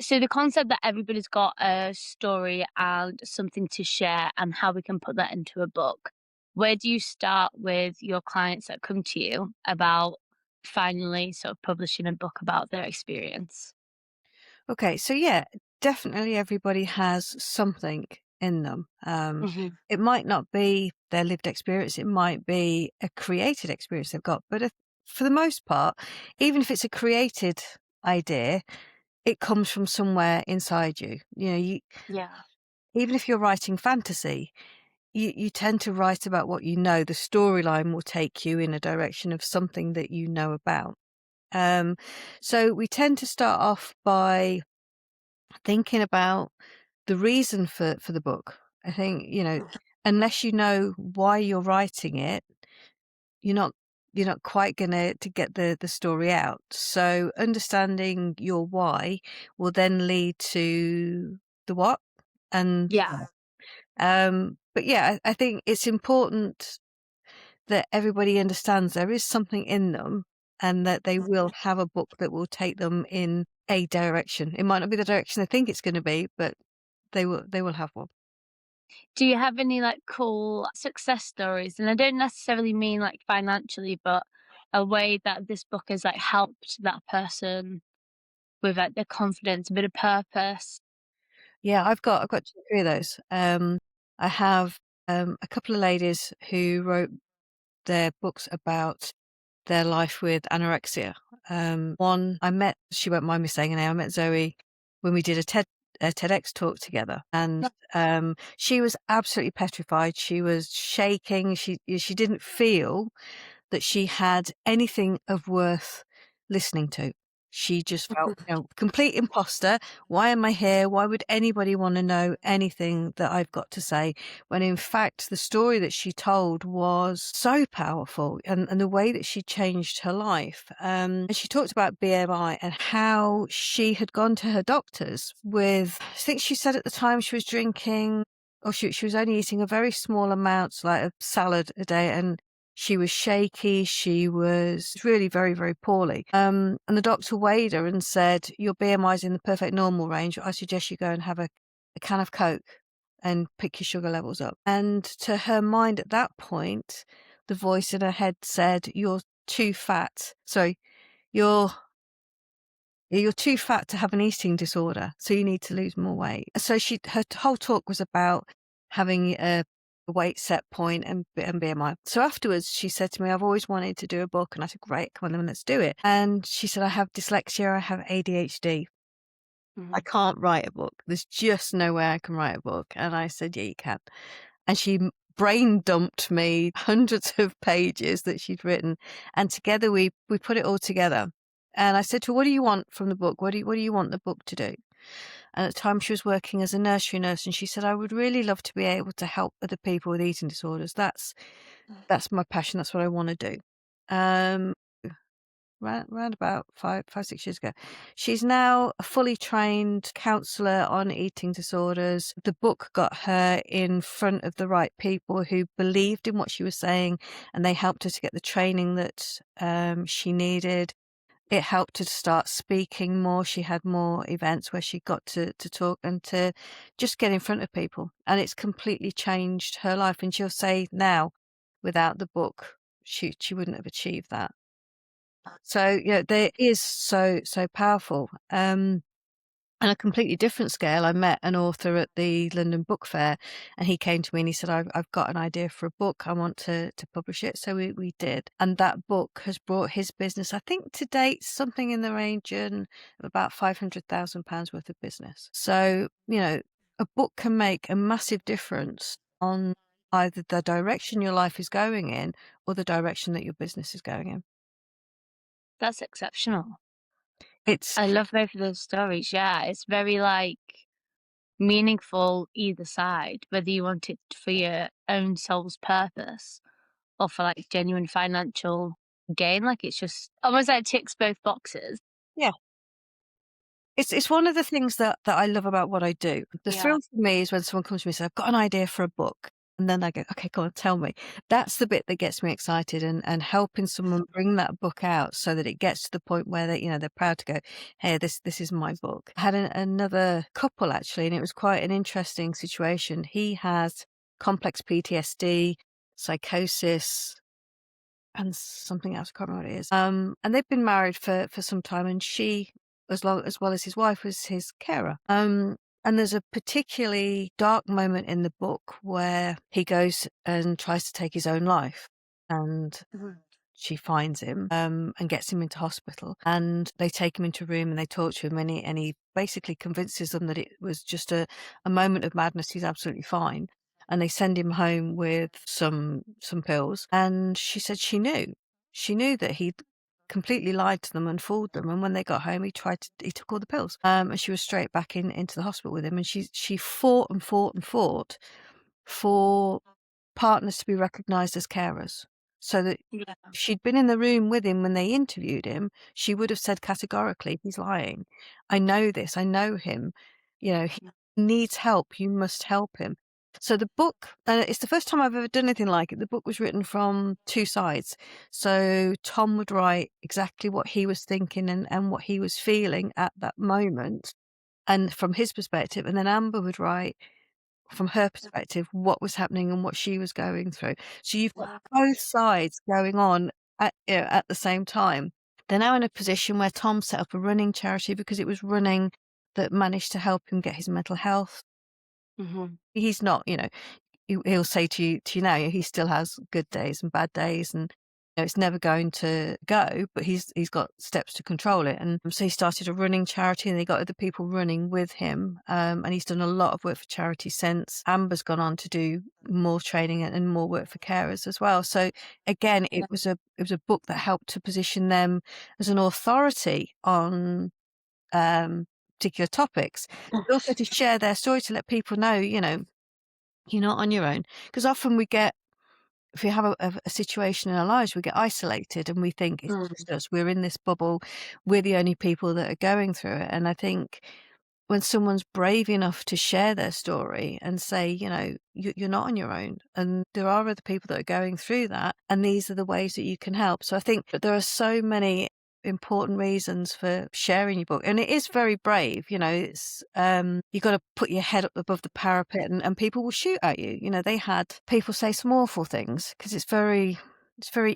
So the concept that everybody's got a story and something to share and how we can put that into a book. Where do you start with your clients that come to you about finally sort of publishing a book about their experience? Okay, so yeah, definitely everybody has something in them. Hmm. It might not be their lived experience, it might be a created experience they've got, but for the most part, even if it's a created idea, it comes from somewhere inside you. Yeah. Even if you're writing fantasy, you tend to write about what you know. The storyline will take you in a direction of something that you know about. Um, so we tend to start off by thinking about the reason for the book. I think, unless you know why you're writing it, you're not you're not quite gonna to get the story out. So understanding your why will then lead to the what. And Yeah. but yeah, I think it's important that everybody understands there is something in them and that they will have a book that will take them in a direction. It might not be the direction they think it's gonna be, but they will have one. Do you have any like cool success stories? And I don't necessarily mean like financially, but a way that this book has like helped that person with like their confidence, a bit of purpose. Yeah, I've got 2 or 3 of those. I have, a couple of ladies who wrote their books about their life with anorexia. One I met, she won't mind me saying her name, I met Zoe when we did a TEDx talk together, and, she was absolutely petrified. She was shaking. She didn't feel that she had anything of worth listening to. She just felt, complete imposter. Why am I here? Why would anybody want to know anything that I've got to say? When in fact, the story that she told was so powerful, and the way that she changed her life. And she talked about BMI and how she had gone to her doctors with, I think she said at the time she was drinking, or she was only eating a very small amounts, like a salad a day, and she was shaky. She was really very, very poorly. And the doctor weighed her and said, "Your BMI is in the perfect normal range. I suggest you go and have a can of Coke and pick your sugar levels up." And to her mind at that point, the voice in her head said, "You're too fat. Sorry, you're you're too fat to have an eating disorder, so you need to lose more weight." So her whole talk was about having a weight set point and BMI. So afterwards, she said to me, "I've always wanted to do a book," and I said, "Great, come on, then let's do it." And she said, "I have dyslexia, I have ADHD. I Mhm. can't write a book. There's just no way I can write a book." And I said, "Yeah, you can." And she brain dumped me hundreds of pages that she'd written, and together we put it all together. And I said to her, "What do you want from the book? What do you want the book to do?" And at the time she was working as a nursery nurse, and she said, "I would really love to be able to help other people with eating disorders. That's my passion. That's what I want to do." Um, round about 6 years ago. She's now a fully trained counsellor on eating disorders. The book got her in front of the right people who believed in what she was saying, and they helped her to get the training that she needed. It helped her to start speaking more. She had more events where she got to talk and to just get in front of people. And it's completely changed her life. And she'll say now, without the book, she wouldn't have achieved that. So, there is so powerful. On a completely different scale, I met an author at the London Book Fair, and he came to me and he said, "I've got an idea for a book. I want to publish it." So we did. And that book has brought his business, I think to date, something in the region of about £500,000 worth of business. So, a book can make a massive difference on either the direction your life is going in or the direction that your business is going in. That's exceptional. It's I love both of those stories. Yeah, it's very like meaningful either side, whether you want it for your own soul's purpose or for like genuine financial gain. Like it's just almost like ticks both boxes. yeah. It's one of the things that I love about what I do. The Yeah. thrill for me is when someone comes to me and says, "I've got an idea for a book." And then I go, "Okay, go on, tell me." That's the bit that gets me excited, and helping someone bring that book out so that it gets to the point where they, they're proud to go, "Hey, this is my book." I had another couple actually, and it was quite an interesting situation. He has complex PTSD, psychosis, and something else. I can't remember what it is. And they've been married for some time, and she, as well as his wife, was his carer. And there's a particularly dark moment in the book where he goes and tries to take his own life, and she finds him, and gets him into hospital, and they take him into a room and they talk to him, and he basically convinces them that it was just a moment of madness. He's absolutely fine. And they send him home with some pills. And she said she knew that he'd completely lied to them and fooled them. And when they got home, he took all the pills. And she was straight back into the hospital with him. And she fought and fought and fought for partners to be recognised as carers, so that Yeah. if she'd been in the room with him when they interviewed him, she would have said categorically, "He's lying. I know this. I know him. He needs help. You must help him." So the book, it's the first time I've ever done anything like it. The book was written from two sides. So Tom would write exactly what he was thinking and what he was feeling at that moment, and from his perspective, and then Amber would write from her perspective what was happening and what she was going through. So you've got Wow. both sides going on at the same time. They're now in a position where Tom set up a running charity because it was running that managed to help him get his mental health. He's not, he'll say to you now, he still has good days and bad days, and it's never going to go, but he's got steps to control it. And so he started a running charity, and he got other people running with him, and he's done a lot of work for charity since. Amber's gone on to do more training and more work for carers as well. So again, it was a book that helped to position them as an authority on particular topics, but also to share their story, to let people know, you're not on your own. Because often if we have a situation in our lives, we get isolated and we think it's just us. We're in this bubble. We're the only people that are going through it. And I think when someone's brave enough to share their story and say, you're not on your own, and there are other people that are going through that, and these are the ways that you can help. So I think that there are so many important reasons for sharing your book, and it is very brave. It's you've got to put your head up above the parapet, and people will shoot at you. They had people say some awful things because it's very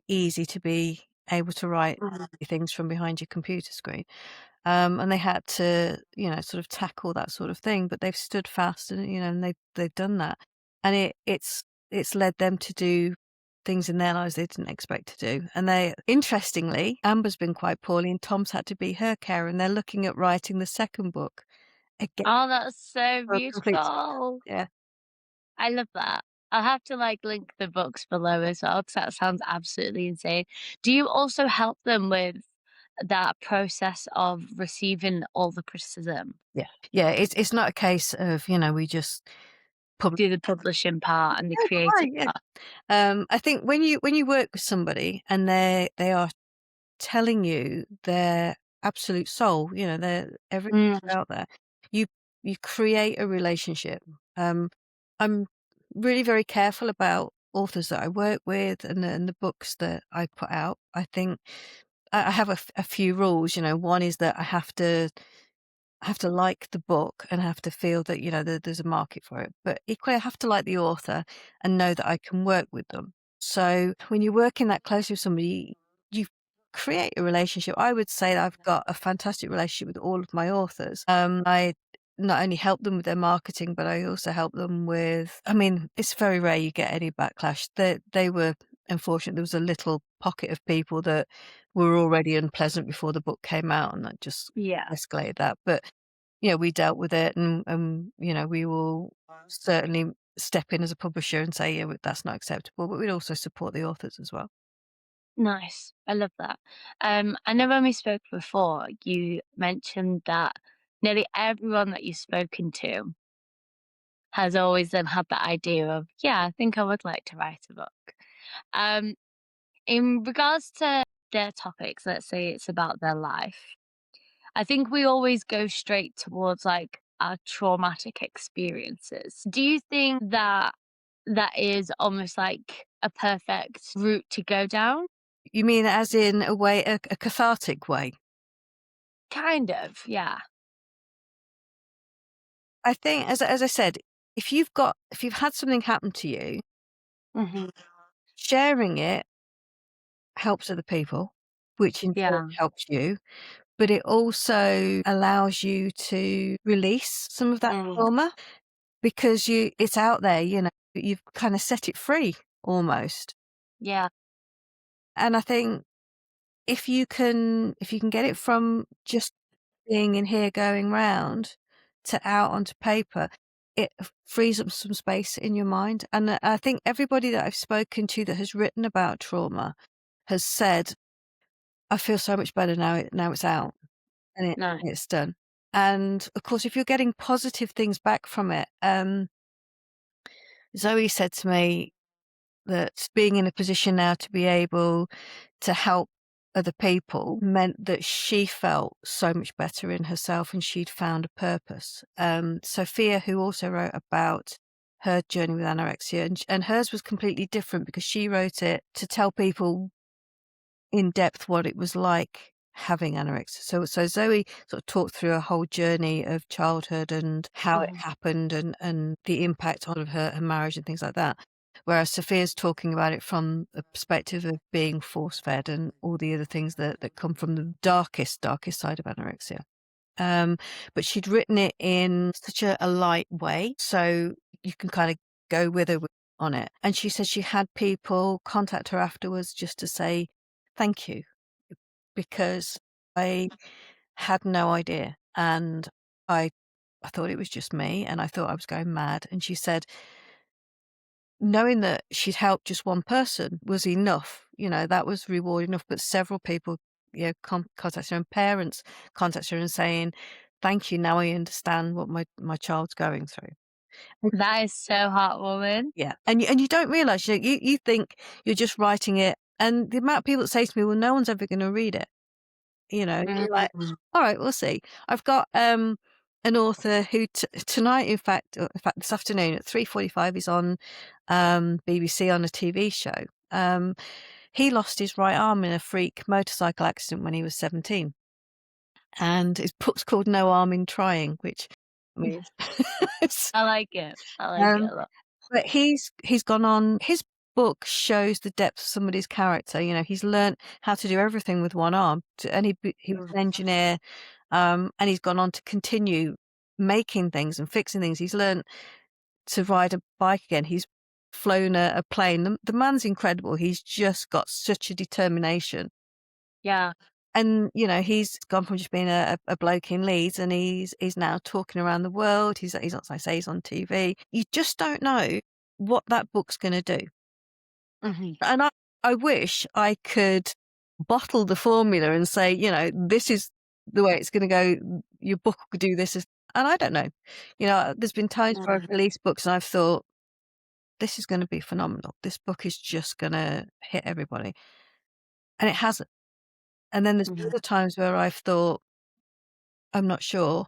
easy to be able to write things from behind your computer screen. And they had to, sort of tackle that sort of thing, but they've stood fast, and they've done that, and it's led them to do things in their lives they didn't expect to do. And interestingly, Amber's been quite poorly, and Tom's had to be her carer, and they're looking at writing the second book again Oh, that's so for a complete, beautiful. yeah. I love that. I'll have to link the books below as well because that sounds absolutely insane. Do you also help them with that process of receiving all the criticism? Yeah. Yeah, it's not a case of, we just publish. Do the publishing part and the Yeah, creative right, yeah. part? I think when you work with somebody and they are telling you their absolute soul, their everything Mm, out there, you you create a relationship. I'm really very careful about authors that I work with and the books that I put out. I think I have a few rules. One is that I have to like the book and have to feel that, there's a market for it. But equally, I have to like the author and know that I can work with them. So when you're working that closely with somebody, you create a relationship. I would say that I've got a fantastic relationship with all of my authors. I not only help them with their marketing, but I also help them with, it's very rare you get any backlash. They were unfortunate. There was a little pocket of people that were already unpleasant before the book came out, and that just yeah. escalate that. But, we dealt with it, and we will certainly step in as a publisher and say, "Yeah, that's not acceptable," but we'd also support the authors as well. Nice. I love that. I know when we spoke before, you mentioned that nearly everyone that you've spoken to has always then had that idea of, yeah, I think I would like to write a book. Um, in regards to their topics, let's say it's about their life, I think we always go straight towards our traumatic experiences. Do you think that that is almost like a perfect route to go down. You mean as in a way, a cathartic way? Kind of, yeah. I think, as I said, if you've had something happen to you, Mhm. sharing it helps other people, which in turn Yeah. helps you, but it also allows you to release some of that Mm. trauma because it's out there, you've kind of set it free almost. Yeah. And I think if you can get it from just being in here going round to out onto paper, it frees up some space in your mind. And I think everybody that I've spoken to that has written about trauma has said, "I feel so much better now it's out and No. it's done." And of course, if you're getting positive things back from it, Zoe said to me that being in a position now to be able to help other people meant that she felt so much better in herself and she'd found a purpose. Sophia, who also wrote about her journey with anorexia, and hers was completely different because she wrote it to tell people in depth what it was like having anorexia. So Zoe sort of talked through a whole journey of childhood and how it Mhm. happened and the impact on her marriage and things like that. Whereas Sophia's talking about it from the perspective of being force fed and all the other things that come from the darkest side of anorexia. Um, but she'd written it in such a light way, so you can kind of go with her on it. And she said she had people contact her afterwards just to say thank you because I had no idea, and I I thought it was just me, and I thought I was going mad. And she said knowing that she'd helped just one person was enough. That was reward enough. But several people, contacted her, and parents contacted her and saying, "Thank you. Now I understand what my child's going through." And That is so heartwarming. yeah, and you don't realise, you think you're just writing it, and the amount of people that say to me, "Well, no one's ever going to read it." You're like, Mm. "All right, we'll see." I've got an author who tonight, in fact, this afternoon at 3:45, is on BBC on a TV show. He lost his right arm in a freak motorcycle accident when he was 17, and his book's called No Arm in Trying, which I mean, it's, I like it. I like it um, a lot. but he's gone on. His book shows the depth of somebody's character. He's learnt how to do everything with one arm, and he was Mm. an engineer, and he's gone on to continue making things and fixing things. He's learnt to ride a bike again. He's flown a plane. The man's incredible. He's just got such a determination. Yeah. And, he's gone from just being a bloke in Leeds, and he's now talking around the world. He's as I say, he's on TV. You just don't know what that book's gonna do. Mhm. And I wish I could bottle the formula and say, "This is the way it's gonna go. Your book could do this." And I don't know. There's been times where I've Mm. released books and I've thought, "This is gonna be phenomenal. This book is just gonna hit everybody." And it hasn't. And then there's been Mhm. other times where I've thought, "I'm not sure,"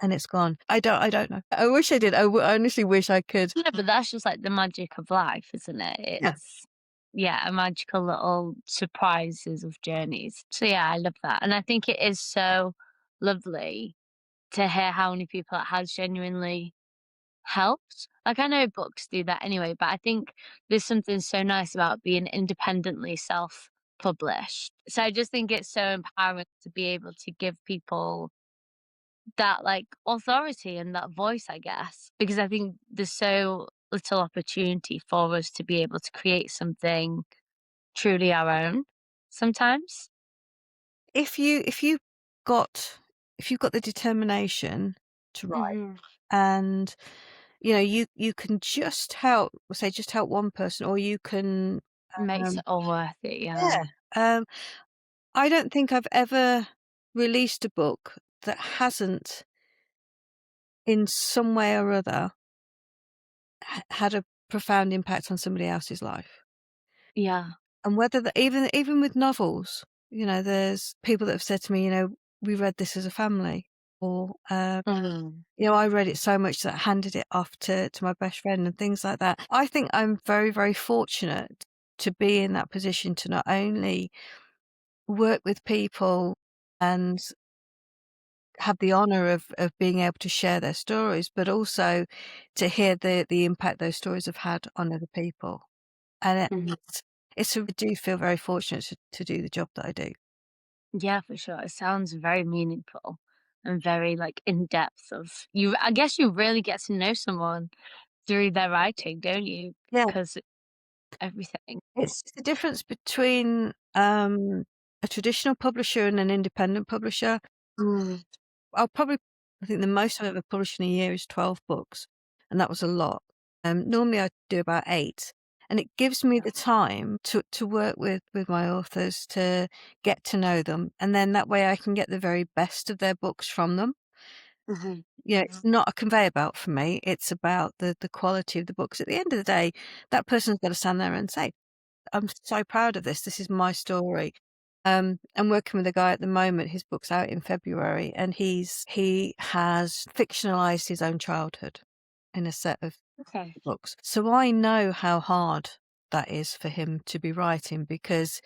and it's gone. I don't know. I wish I did. I honestly wish I could. Yeah, but that's just like the magic of life, isn't it? Yeah. It's yeah, a magical little surprises of journeys. So yeah, I love that. And I think it is so lovely to hear how many people it has genuinely helped. Like I know books do that anyway, but I think there's something so nice about being independently self-published. So I just think it's so empowering to be able to give people that like authority and that voice, I guess, because I think there's so little opportunity for us to be able to create something truly our own sometimes. If you if you got if you've got the determination to write, Hmm. and you can just help one person, or you can Makes um it all worth it, yeah. yeah. um I don't think I've ever released a book that hasn't in some way or other had a profound impact on somebody else's life. Yeah. And whether even with novels, there's people that have said to me, "We read this as a family." or, Mm. I read it so much that I handed it off to my best friend and things like that. I think I'm very, very fortunate to be in that position to not only work with people and have the honor of being able to share their stories, but also to hear the impact those stories have had on other people. And Mhm. I do feel very fortunate to do the job that I do. Yeah, for sure. It sounds very meaningful and very like in depth of you. I guess you really get to know someone through their writing, don't you? Yeah, Because everything. it's the difference between a traditional publisher and an independent publisher. Mm. I think the most I've ever published in a year is 12 books, and that was a lot. Normally I do about 8, and it gives me the time to work with my authors, to get to know them, and then that way I can get the very best of their books from them. Mhm. It's not a conveyor belt for me. It's about the quality of the books. At the end of the day, that person's got to stand there and say, "I'm so proud of this. This is my story." I'm working with a guy at the moment. His book's out in February, and he has fictionalized his own childhood in a set of Okay. books. So I know how hard that is for him to be writing, because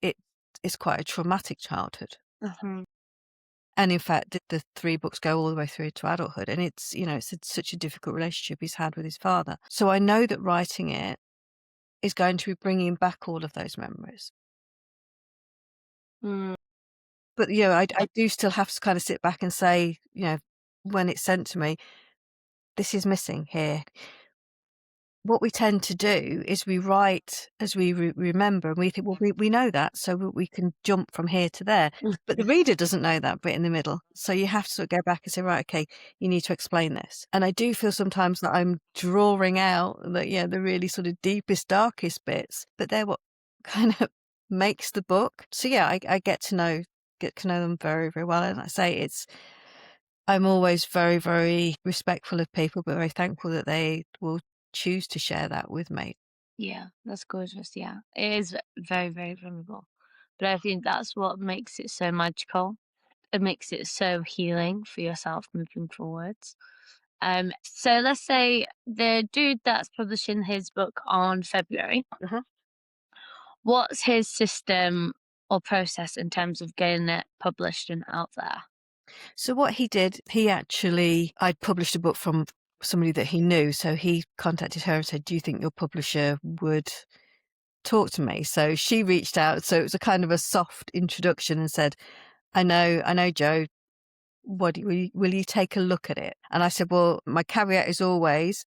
it is quite a traumatic childhood. Mhm. And in fact, the 3 books go all the way through to adulthood, and such a difficult relationship he's had with his father. So I know that writing it is going to be bringing back all of those memories. Mm. But, I do still have to kind of sit back and say, when it's sent to me, "This is missing here." What we tend to do is we write as we remember, and we think, "Well, we know that, so we can jump from here to there." But the reader doesn't know that bit in the middle, so you have to sort of go back and say, "Right, okay, you need to explain this." And I do feel sometimes that I'm drawing out the really sort of deepest, darkest bits, but they're what kind of makes the book. So, yeah, I get to know them very, very well, and like I say, I'm always very, very respectful of people, but very thankful that they will choose to share that with me. Yeah, that's gorgeous. Yeah, it is very, very vulnerable. But I think that's what makes it so magical. It makes it so healing for yourself moving forwards. So let's say the dude that's publishing his book on February, Uh-huh. what's his system or process in terms of getting it published and out there? So what he did, I'd published a book from somebody that he knew, so he contacted her and said, "Do you think your publisher would talk to me?" So she reached out, so it was a kind of a soft introduction, and said, I know, Joe. Will you take a look at it?" And I said, "Well, my caveat is always,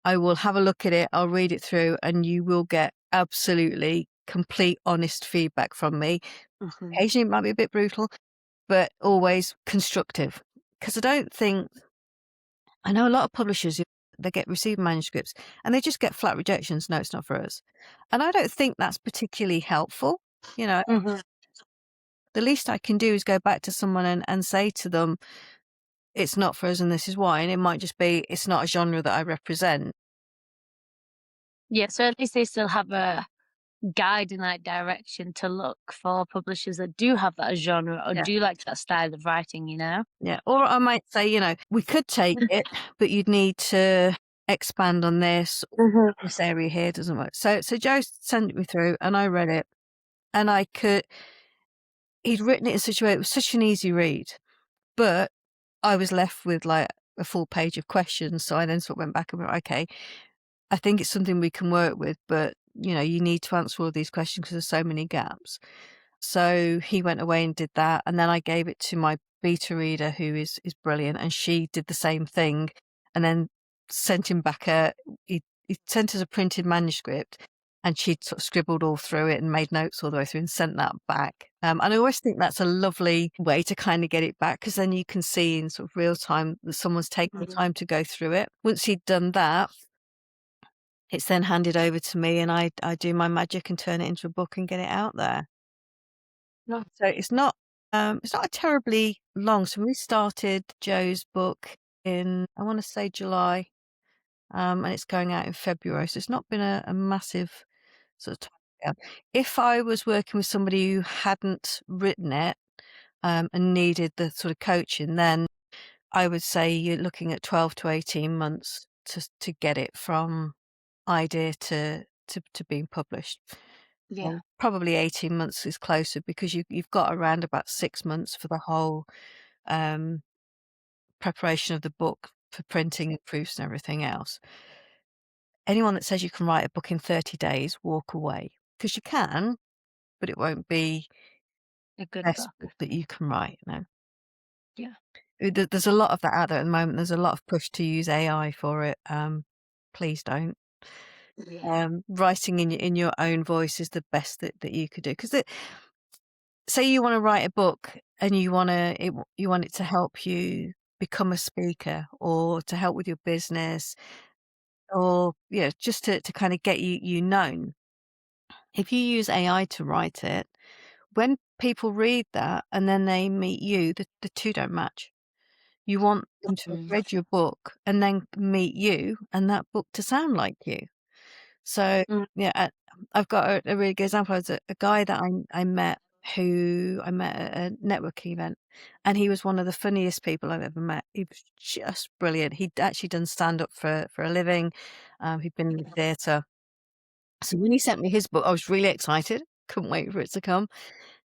I will have a look at it, I'll read it through, and you will get absolutely complete, honest feedback from me. Mhm. Occasionally, it might be a bit brutal, but always constructive." Because I know a lot of publishers, they receive manuscripts and they just get flat rejections. "No, it's not for us." And I don't think that's particularly helpful. You know, Mhm. the least I can do is go back to someone and say to them, "It's not for us, and this is why." And it might just be, "It's not a genre that I represent." Yeah, so at least they still have a guide in that direction to look for publishers that do have that genre or Yeah. do like that style of writing, you know? Yeah. Or I might say, "We could take it, but you'd need to expand on this. Mhm. This area here doesn't work." So Joe sent me through, and I read it, and he'd written it in such a way, it was such an easy read, but I was left with like a full page of questions. So I then sort of went back and went, "Okay, I think it's something we can work with, but you need to answer all these questions because there's so many gaps." So he went away and did that, and then I gave it to my beta reader, who is brilliant, and she did the same thing, and then sent him back he sent us a printed manuscript, and she'd sort of scribbled all through it and made notes all the way through and sent that back. And I always think that's a lovely way to kind of get it back, because then you can see in sort of real time that someone's taken the Mhm. time to go through it. Once he'd done that, it's then handed over to me, and I do my magic and turn it into a book and get it out there. No. So it's not a terribly long. So we started Joe's book in, I want to say, July, and it's going out in February. So it's not been a massive sort of time scale. If I was working with somebody who hadn't written it, and needed the sort of coaching, then I would say you're looking at 12 to 18 months to get it from idea to being published. Yeah. Probably 18 months is closer because you've got around about 6 months for the whole um, preparation of the book, for printing and proofs and everything else. Anyone that says you can write a book in 30 days, walk away, because you can, but it won't be A the good best book. book that you can write. Yeah. There's a lot of that out there at the moment. There's a lot of push to use AI for it. Please don't. Yeah. Writing in your own voice is the best that you could do. Because say you want to write a book and you want it to help you become a speaker or to help with your business or just to kind of get you known. If you use AI to write it, when people read that and then they meet you, the two don't match. You want them to have Mm. read your book and then meet you and that book to sound like you. So, Mm. yeah, I've got a really good example. There's a guy that I met who I met at a networking event, and he was one of the funniest people I've ever met. He was just brilliant. He'd actually done stand-up for a living. He'd been in the theatre. So when he sent me his book, I was really excited. Couldn't wait for it to come.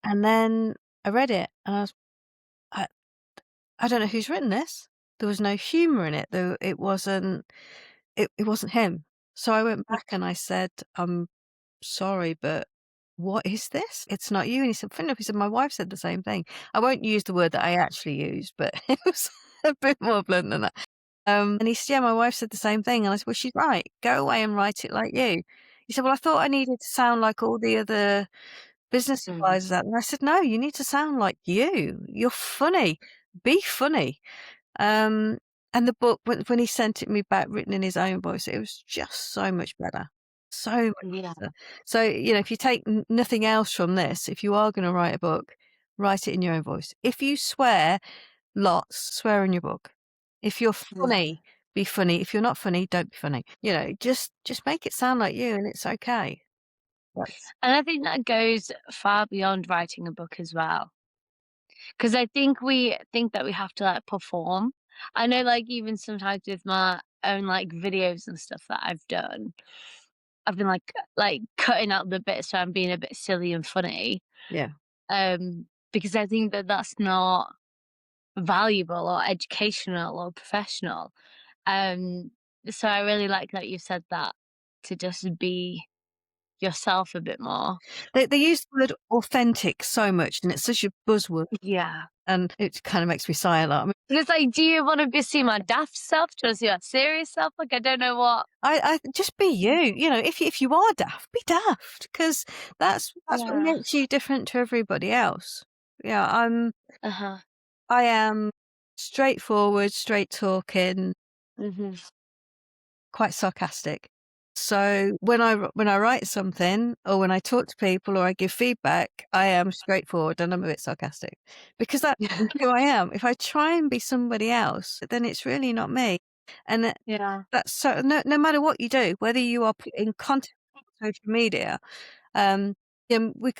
And then I read it, and I I don't know who's written this. There was no humour in it, though it wasn't him. So I went back and I said, "I'm sorry, but what is this? It's not you." And he said, "Funny enough," he said, "My wife said the same thing." I won't use the word that I actually used, but it was a bit more blunt than that. And he said, "Yeah, my wife said the same thing." And I said, "Well, she's right. Go away and write it like you." He said, "Well, I thought I needed to sound like all the other business Mm. advisors out there." I said, "No, you need to sound like you. You're funny. Be funny." Um, and the book, when he sent it me back, written in his own voice, it was just so much better. So much Yeah. better. So, if you take nothing else from this, if you are going to write a book, write it in your own voice. If you swear lots, swear in your book. If you're Yeah. funny, be funny. If you're not funny, don't be funny. Just make it sound like you, and it's okay. That's And I think that goes far beyond writing a book as well. Because I think we think that we have to, like, perform. I know, like, even sometimes with my own, like, videos and stuff that I've done, I've been, like, cutting out the bits so I'm being a bit silly and funny, yeah. because I think that that's not valuable or educational or professional. Um, so I really like that you said that, to just be yourself a bit more. They use the word authentic so much, and it's such a buzzword, Yeah. and it kind of makes me sigh a lot. Because, like, do you wanna be see my daft self? Do you wanna see my serious self? Like, I don't know what. I just be you. If you are daft, be daft, because that's what Yeah. makes you different to everybody else. Yeah, Uh-huh. I am straightforward, straight talking, Mhm. quite sarcastic. So when I write something or when I talk to people or I give feedback, I am straightforward and I'm a bit sarcastic because that's who I am. If I try and be somebody else, then it's really not me. And Yeah. that's so no matter what you do, whether you are putting content on social media, um, we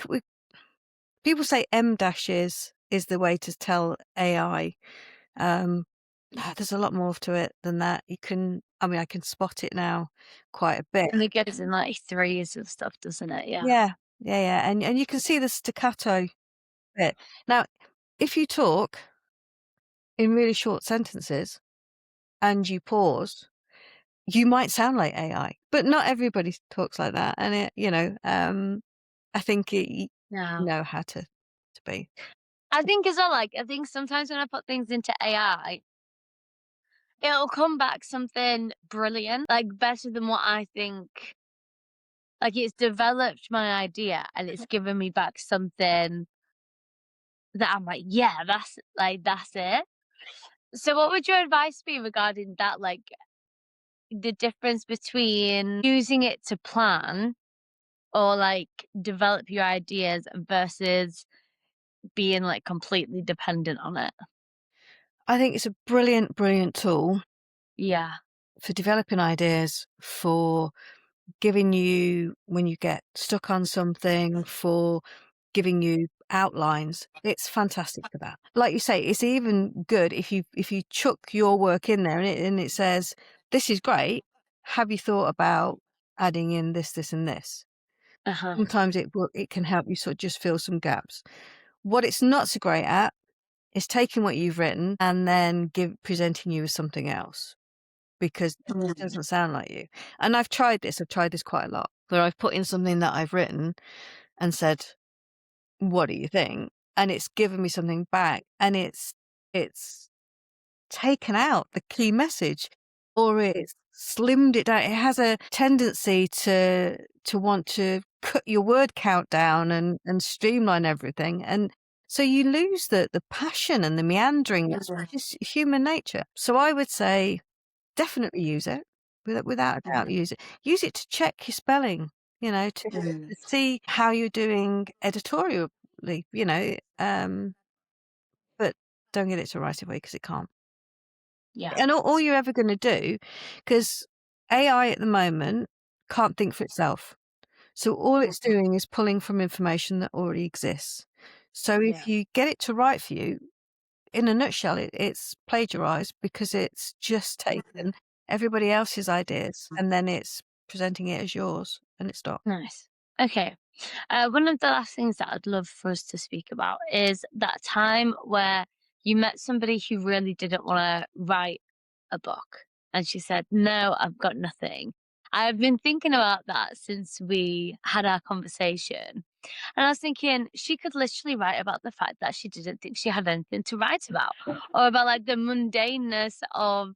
people say M dashes is the way to tell AI. Um, there's a lot more to it than that. I can spot it now quite a bit. And it gets in, like, threes and stuff, doesn't it? Yeah. Yeah, yeah, and you can see the staccato bit. Now, if you talk in really short sentences and you pause, you might sound like AI, but not everybody talks like that. And I think you No. know how to be. I think as well, like, I think sometimes when I put things into AI, it'll come back something brilliant, like, better than what I think. Like, it's developed my idea and it's given me back something that I'm like, "Yeah, that's it." So what would your advice be regarding that, like, the difference between using it to plan or, like, develop your ideas versus being, like, completely dependent on it? I think it's a brilliant, brilliant tool Yeah. for developing ideas, for giving you when you get stuck on something, for giving you outlines. It's fantastic for that. Like you say, it's even good if you chuck your work in there and it says, this is great. Have you thought about adding in this, this, and this? Uh-huh. Sometimes it can help you sort of just fill some gaps. What it's not so great at is taking what you've written and then presenting you with something else, because it doesn't sound like you. And I've tried this quite a lot, where I've put in something that I've written and said, what do you think? And it's given me something back, and it's taken out the key message, or it's slimmed it down. It has a tendency to want to cut your word count down and streamline everything, and so you lose the passion and the meandering. It's just human nature. So I would say definitely use it, without a doubt. Use it to check your spelling, to see how you're doing editorially, but don't get it to right away, because it can't. Yeah. And all you're ever going to do, because AI at the moment can't think for itself. So all it's doing is pulling from information that already exists. So if you get it to write for you, in a nutshell, it's plagiarized, because it's just taken everybody else's ideas and then it's presenting it as yours, and it's not. Nice. Okay. One of the last things that I'd love for us to speak about is that time where you met somebody who really didn't want to write a book. And she said, "No, I've got nothing." I've been thinking about that since we had our conversation. And I was thinking she could literally write about the fact that she didn't think she had anything to write about, or about like the mundaneness of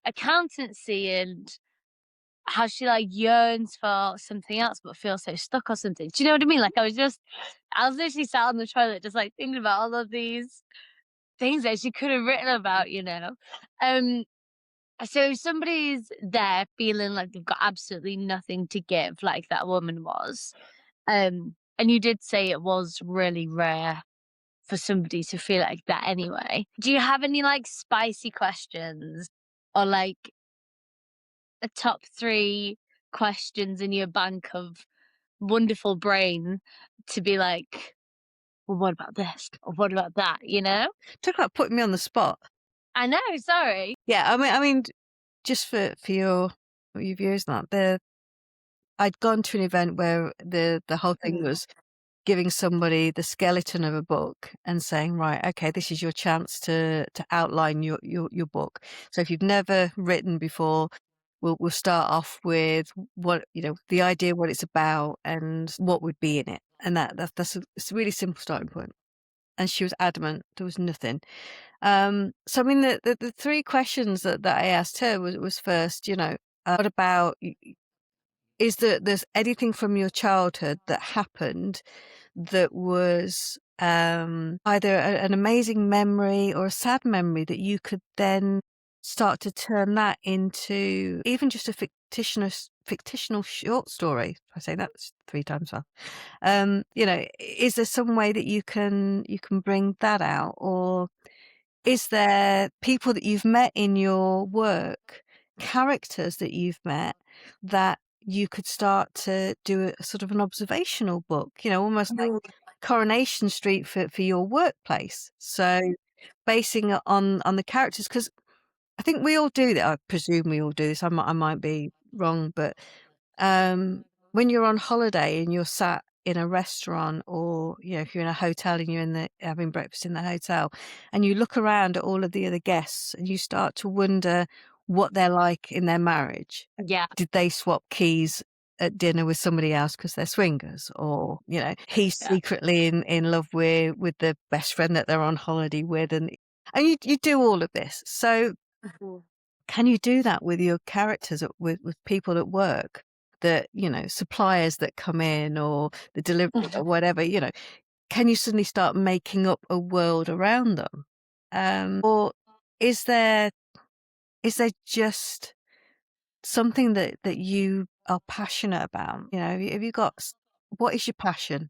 accountancy and how she like yearns for something else but feels so stuck or something. Do you know what I mean? Like I was literally sat on the toilet just like thinking about all of these things that she could have written about, you know. Um so if somebody's there feeling like they've got absolutely nothing to give, like that woman was, and you did say it was really rare for somebody to feel like that anyway. Do you have any like spicy questions, or like a top 3 questions in your bank of wonderful brain to be like, "Well, what about this? Or what about that?" You know? Talk about putting me on the spot. I know, sorry. Yeah, I mean, just for your viewers, I'd gone to an event where the whole thing was giving somebody the skeleton of a book and saying, right, okay, this is your chance to outline your book. So if you've never written before, we'll start off with what, the idea, what it's about, and what would be in it. And it's a really simple starting point. And she was adamant there was nothing. So I mean, the 3 questions that I asked her was first, what about, is there's anything from your childhood that happened that was either an amazing memory or a sad memory that you could then start to turn that into even just a fictional short story. I say that 3 times fast. Is there some way that you can bring that out, or is there people that you've met in your work, characters that you've met, that you could start to do a sort of an observational book, almost like Coronation Street for your workplace. So basing it on the characters, because I think we all do that. I presume we all do this. I might be wrong, but when you're on holiday and you're sat in a restaurant, or if you're in a hotel and you're having breakfast in the hotel, and you look around at all of the other guests and you start to wonder what they're like in their marriage. Yeah. Did they swap keys at dinner with somebody else because they're swingers, or he's secretly in love with the best friend that they're on holiday with, and you do all of this. So can you do that with your characters, with people at work, that suppliers that come in, or the delivery or whatever? Can you suddenly start making up a world around them, or is there just something that you are passionate about? Have you got, what is your passion?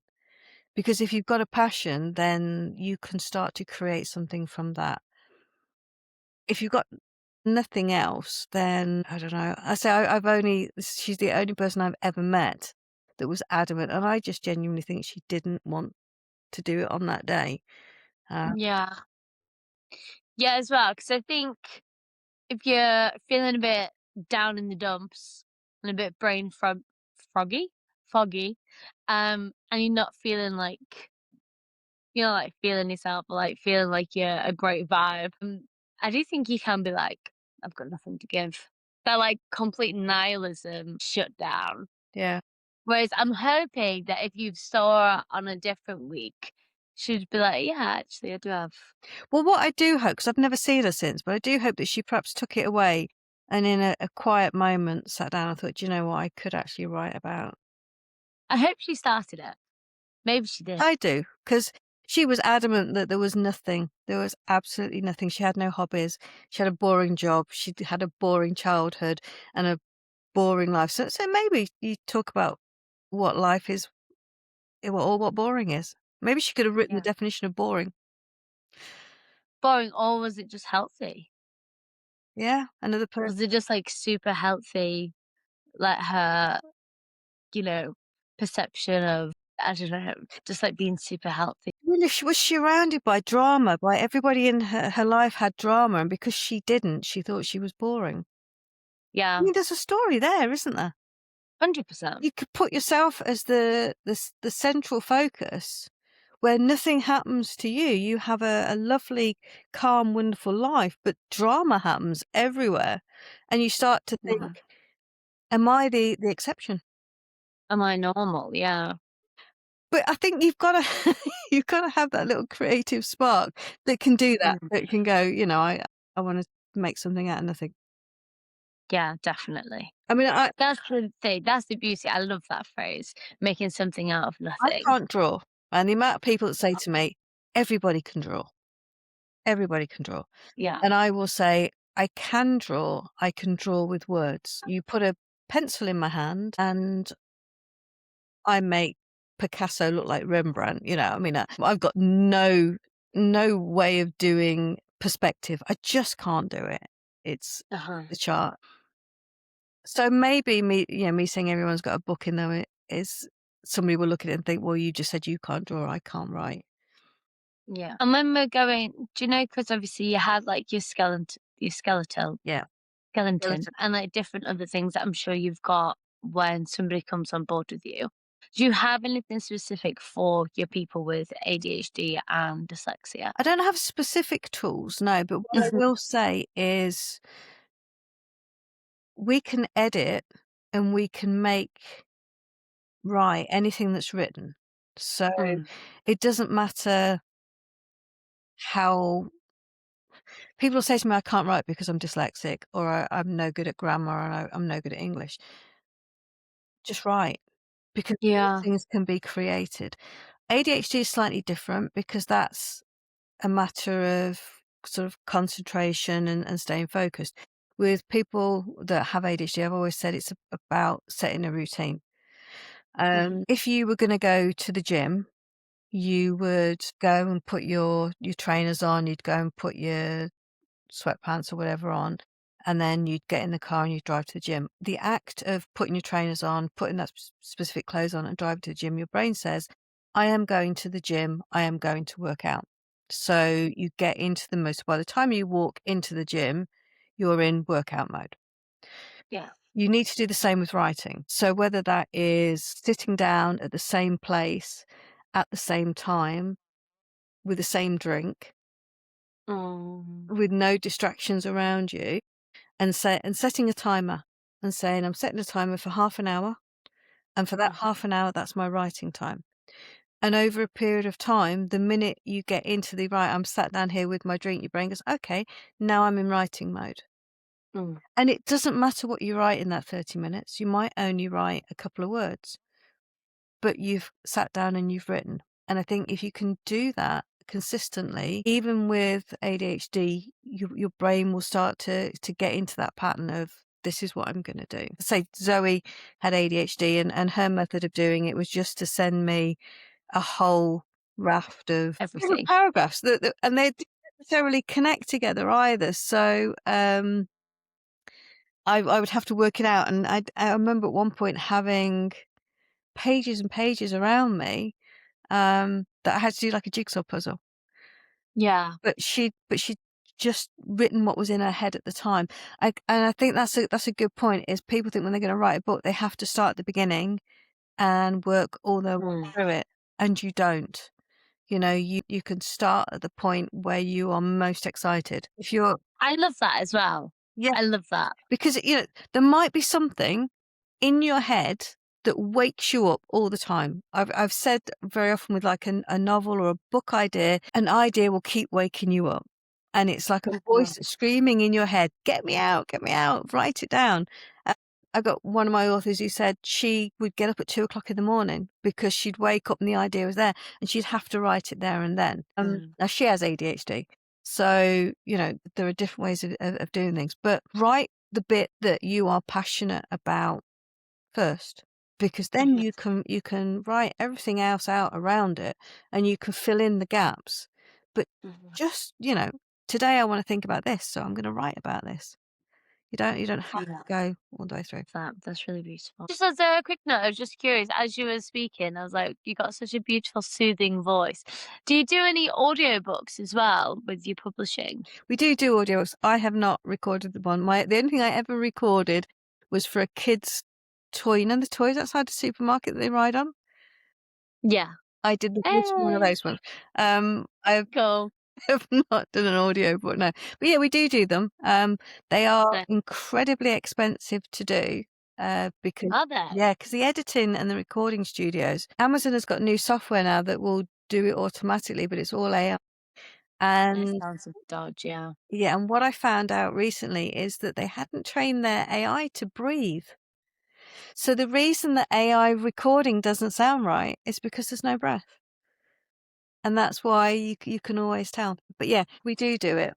Because if you've got a passion, then you can start to create something from that. If you've got nothing else, then I don't know. I say she's the only person I've ever met that was adamant, and I just genuinely think she didn't want to do it on that day. Yeah. Yeah, as well, because I think if you're feeling a bit down in the dumps and a bit froggy foggy, and you're not feeling like like, feeling yourself or, like, feeling like you're a great vibe, I do think you can be like, "I've got nothing to give." That, like, complete nihilism shut down. Yeah. Whereas I'm hoping that if you saw her on a different week, she'd be like, "Yeah, actually, I do have." Well, what I do hope, because I've never seen her since, but I do hope that she perhaps took it away and in a quiet moment sat down and thought, "Do you know what I could actually write about?" I hope she started it. Maybe she did. I do, because she was adamant that there was nothing. There was absolutely nothing. She had no hobbies. She had a boring job. She had a boring childhood and a boring life. So maybe you talk about what life is, or what boring is. Maybe she could have written the Yeah. definition of boring. Boring, or was it just healthy? Yeah, another person. Was it just, like, super healthy, like her, you know, perception of, I don't know, just, like, being super healthy? Really, she was surrounded by drama, by everybody in her life had drama, and because she didn't, she thought she was boring. I Yeah, mean, there's a story there, isn't there? 100%. You could put yourself as the central focus where nothing happens to you. You have a lovely, calm, wonderful life, but drama happens everywhere. And you start to Yeah. think, am I the exception? Am I normal? Yeah. But I think you've got to you've got to have that little creative spark that can do that. Mm. That can go, I want to make something out of nothing. Yeah, definitely. I mean, I That's the thing, that's the beauty, I love that phrase, making something out of I nothing. can't draw, and the amount of people that say to me, "Everybody can draw. Everybody can draw." Yeah. And I will say, "I can draw. I can draw with words. You put a pencil in my hand and I make Picasso look like Rembrandt," I mean, I've got no way of doing perspective. I just can't do it. It's Uh-huh. the chart. So maybe me saying everyone's got a book in them is somebody will look at it and think, "Well, you just said you can't draw, I can't write." Yeah. And when we're going, do you know? Because obviously you had, like, your Yeah. skeleton Skeleton. and, like, different other things that I'm sure you've got when somebody comes on board with you. Do you have anything specific for your people with ADHD and dyslexia? I don't have specific tools, no, but what I Mhm. will say is we can edit and we can make right anything that's written. So Mm. it doesn't matter how people say to me, "I can't write because I'm dyslexic," or I'm no good at grammar, or I'm no good at English." Just write, because those Yeah. things can be created. ADHD is slightly different because that's a matter of sort of concentration and staying focused. With people that have ADHD, I've always said it's about setting a routine. Mhm. If you were gonna go to the gym, you would go and put your trainers on, you'd go and put your sweatpants or whatever on, and then you'd get in the car and you'd drive to the gym. The act of putting your trainers on, putting that specific clothes on and driving to the gym, your brain says, "I am going to the gym, I am going to work out." So you get into the most by the time you walk into the gym, you're in workout mode. Yeah. You need to do the same with writing. So whether that is sitting down at the same place at the same time with the same drink, Mm. with no distractions around you, and setting a timer and saying, "I'm setting a timer for half an hour, and for that Mhm. half an hour, that's my writing time." And over a period of time, the minute you get into the, "Right, I'm sat down here with my drink," your brain goes, "Okay, now I'm in writing mode." Mm. And it doesn't matter what you write in that 30 minutes. You might only write a couple of words, but you've sat down and you've written. And I think if you can do that consistently, even with ADHD, your brain will start to get into that pattern of, this is what I'm going to do. Say Zoe had ADHD, and her method of doing it was just to send me a whole raft of different Everything. paragraphs and they didn't necessarily connect together either. So I would have to work it out. And I remember at one point having pages and pages around me, that I had to do like a jigsaw puzzle. Yeah. But she'd just written what was in her head at the time. And I think that's a good point, is people think when they're gonna write a book, they have to start at the beginning and work all their way through it, and you don't. You know, you can start at the point where you are most excited. If you're I love that as well. Yeah, I love that. because, there might be something in your head that wakes you up all the time. I've said very often with like a novel or a book idea, an idea will keep waking you up. And it's like a voice screaming in your head, get me out, write it down. I got one of my authors who said she would get up at 2 o'clock in the morning because she'd wake up and the idea was there and she'd have to write it there and then. Now she has ADHD. So, there are different ways of doing things, but write the bit that you are passionate about first, because then you can write everything else out around it and you can fill in the gaps. But just, today I want to think about this, so I'm going to write about this. You don't have to go all the way through. That's really beautiful. Just as a quick note, I was just curious, as you were speaking, I was like, you got such a beautiful, soothing voice. Do you do any audiobooks as well with your publishing? We do audiobooks. I have not recorded the one. The only thing I ever recorded was for a kid's toy. The toys outside the supermarket that they ride on? Yeah. I did the voice for one of those ones. I've Cool. have not done an audiobook, no. But yeah, we do them. They are Yeah. incredibly expensive to do, because Are they? yeah, because the editing and the recording studios. Amazon has got new software now that will do it automatically, but it's all AI. It And sounds a dodge, yeah. yeah, and what I found out recently is that they hadn't trained their AI to breathe. So the reason that AI recording doesn't sound right is because there's no breath. And that's why you can always tell. But yeah, we do it.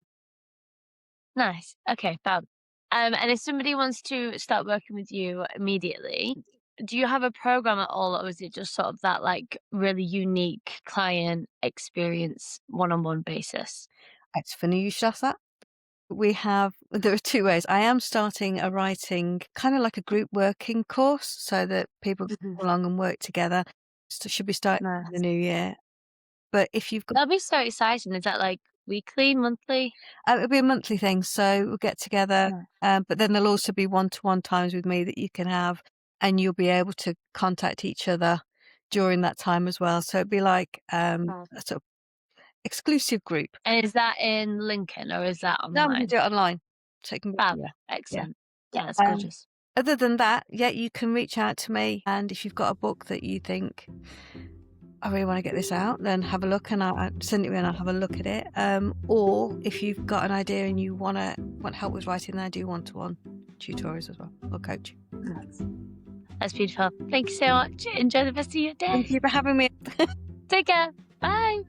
Nice. Okay, fab. And if somebody wants to start working with you immediately, do you have a program at all, or is it just sort of that like really unique client experience one-on-one basis? It's funny you should ask that. There are two ways. I am starting a writing, kind of like a group working course, so that people can come along and work together. So should be starting in the Nice. new year. But if you've got, That'll be so exciting. Is that like weekly, monthly? it'll be a monthly thing, so we'll get together. Nice. But then there'll also be one-to-one times with me that you can have, and you'll be able to contact each other during that time as well. So it'd be like a sort of exclusive group. And is that in Lincoln or is that No, we can online? do it online, so it can be Fab. anywhere. Excellent. Yeah, that's Um, gorgeous. Other than that, yeah, you can reach out to me, and if you've got a book that you think, I really want to get this out, then have a look and I'll send it to me and I'll have a look at it. Or if you've got an idea and you want help with writing, then I do one-to-one tutorials as well, or coach. Nice. That's beautiful. Thank you so much. Enjoy the rest of your day. Thank you for having me. Take care. Bye.